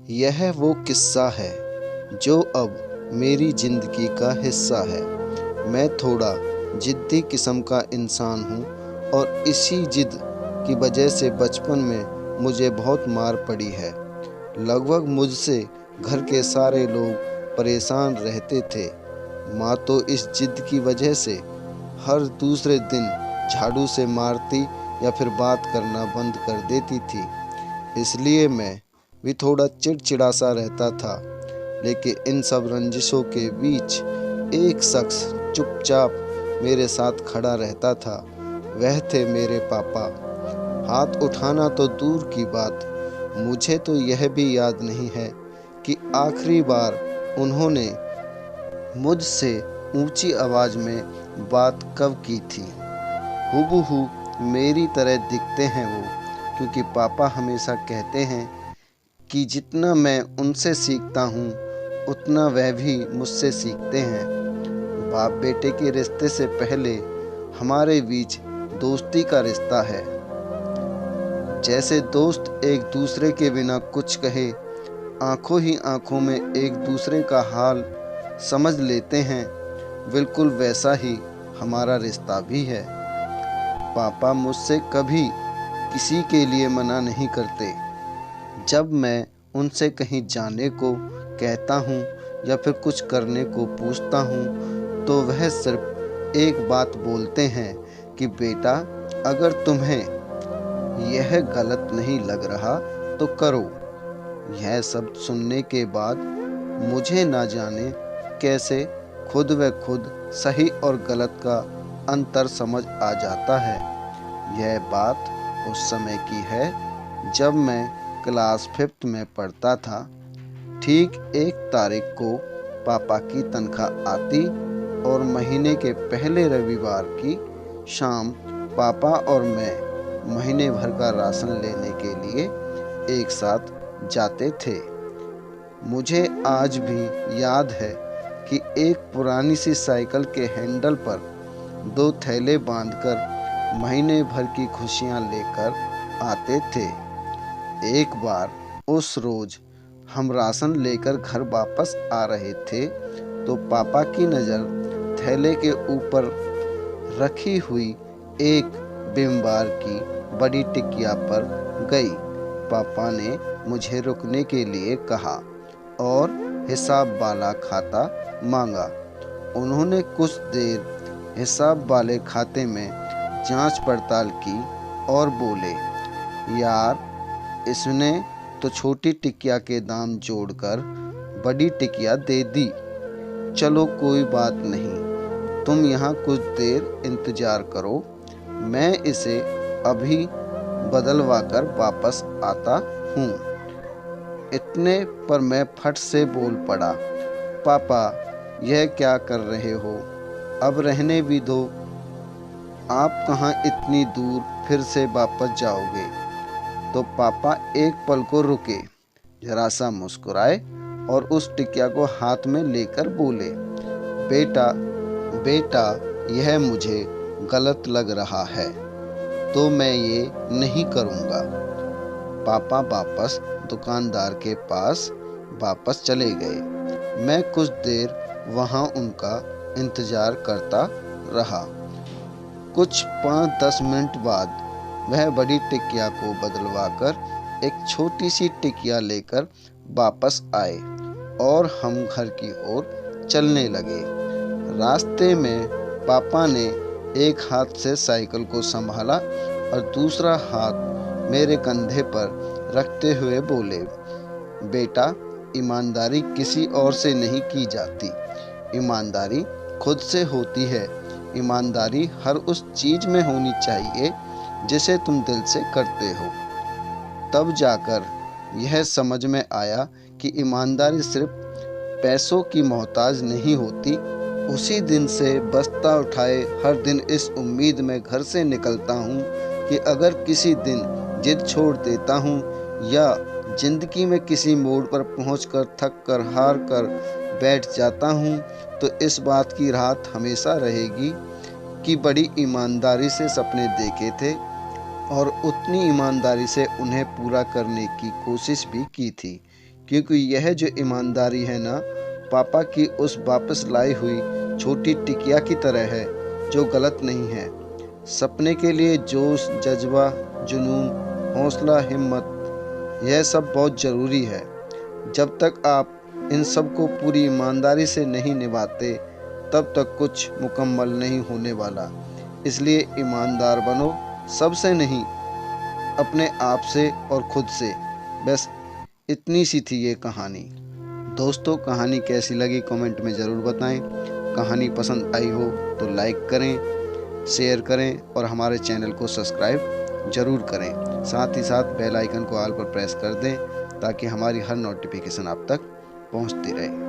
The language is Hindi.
यह वो किस्सा है जो अब मेरी ज़िंदगी का हिस्सा है। मैं थोड़ा ज़िद्दी किस्म का इंसान हूँ और इसी ज़िद की वजह से बचपन में मुझे बहुत मार पड़ी है। लगभग मुझसे घर के सारे लोग परेशान रहते थे। माँ तो इस ज़िद की वजह से हर दूसरे दिन झाड़ू से मारती या फिर बात करना बंद कर देती थी। इसलिए मैं भी थोड़ा चिड़चिड़ा सा रहता था। लेकिन इन सब रंजिशों के बीच एक शख्स चुपचाप मेरे साथ खड़ा रहता था। वह थे मेरे पापा। हाथ उठाना तो दूर की बात, मुझे तो यह भी याद नहीं है कि आखिरी बार उन्होंने मुझसे ऊंची आवाज़ में बात कब की थी। हूबहू मेरी तरह दिखते हैं वो, क्योंकि पापा हमेशा कहते हैं कि जितना मैं उनसे सीखता हूँ उतना वह भी मुझसे सीखते हैं। बाप बेटे के रिश्ते से पहले हमारे बीच दोस्ती का रिश्ता है। जैसे दोस्त एक दूसरे के बिना कुछ कहे आंखों ही आंखों में एक दूसरे का हाल समझ लेते हैं, बिल्कुल वैसा ही हमारा रिश्ता भी है। पापा मुझसे कभी किसी के लिए मना नहीं करते। जब मैं उनसे कहीं जाने को कहता हूँ या फिर कुछ करने को पूछता हूँ तो वह सिर्फ एक बात बोलते हैं कि बेटा, अगर तुम्हें यह गलत नहीं लग रहा तो करो। यह सब सुनने के बाद मुझे ना जाने कैसे खुद व खुद सही और गलत का अंतर समझ आ जाता है। यह बात उस समय की है जब मैं क्लास 5th में पढ़ता था। ठीक 1 तारीख को पापा की तनख्वाह आती और महीने के पहले रविवार की शाम पापा और मैं महीने भर का राशन लेने के लिए एक साथ जाते थे। मुझे आज भी याद है कि एक पुरानी सी साइकिल के हैंडल पर 2 थैले बांधकर महीने भर की खुशियां लेकर आते थे। एक बार उस रोज हम राशन लेकर घर वापस आ रहे थे तो पापा की नज़र थैले के ऊपर रखी हुई एक विम बार की बड़ी टिकिया पर गई। पापा ने मुझे रुकने के लिए कहा और हिसाब वाला खाता मांगा। उन्होंने कुछ देर हिसाब वाले खाते में जांच पड़ताल की और बोले, यार, इसने तो छोटी टिकिया के दाम जोड़कर बड़ी टिकिया दे दी। चलो कोई बात नहीं, तुम यहाँ कुछ देर इंतज़ार करो, मैं इसे अभी बदलवा कर वापस आता हूँ। इतने पर मैं फट से बोल पड़ा, पापा, यह क्या कर रहे हो? अब रहने भी दो। आप कहाँ इतनी दूर फिर से वापस जाओगे? तो पापा एक पल को रुके, जरा सा मुस्कुराए और उस टिकिया को हाथ में लेकर बोले, बेटा बेटा, यह मुझे गलत लग रहा है तो मैं ये नहीं करूँगा। पापा वापस दुकानदार के पास वापस चले गए। मैं कुछ देर वहाँ उनका इंतज़ार करता रहा। कुछ 5-10 मिनट बाद वह बड़ी टिकिया को बदलवाकर एक छोटी सी टिकिया लेकर वापस आए और हम घर की ओर चलने लगे। रास्ते में पापा ने एक हाथ से साइकिल को संभाला और दूसरा हाथ मेरे कंधे पर रखते हुए बोले, बेटा, ईमानदारी किसी और से नहीं की जाती, ईमानदारी खुद से होती है। ईमानदारी हर उस चीज़ में होनी चाहिए जिसे तुम दिल से करते हो। तब जाकर यह समझ में आया कि ईमानदारी सिर्फ पैसों की मोहताज नहीं होती। उसी दिन से बस्ता उठाए हर दिन इस उम्मीद में घर से निकलता हूँ कि अगर किसी दिन जिद छोड़ देता हूँ या ज़िंदगी में किसी मोड़ पर पहुँचकर थक कर हार कर बैठ जाता हूँ तो इस बात की राहत हमेशा रहेगी कि बड़ी ईमानदारी से सपने देखे थे और उतनी ईमानदारी से उन्हें पूरा करने की कोशिश भी की थी। क्योंकि यह जो ईमानदारी है ना, पापा की उस वापस लाई हुई छोटी टिकिया की तरह है, जो गलत नहीं है। सपने के लिए जोश, जज्बा, जुनून, हौसला, हिम्मत, यह सब बहुत ज़रूरी है। जब तक आप इन सब को पूरी ईमानदारी से नहीं निभाते, तब तक कुछ मुकम्मल नहीं होने वाला। इसलिए ईमानदार बनो, सबसे नहीं, अपने आप से और खुद से। बस इतनी सी थी ये कहानी। दोस्तों, कहानी कैसी लगी कमेंट में ज़रूर बताएं। कहानी पसंद आई हो तो लाइक करें, शेयर करें और हमारे चैनल को सब्सक्राइब ज़रूर करें। साथ ही साथ बेल आइकन को ऑल पर प्रेस कर दें ताकि हमारी हर नोटिफिकेशन आप तक पहुंचती रहे।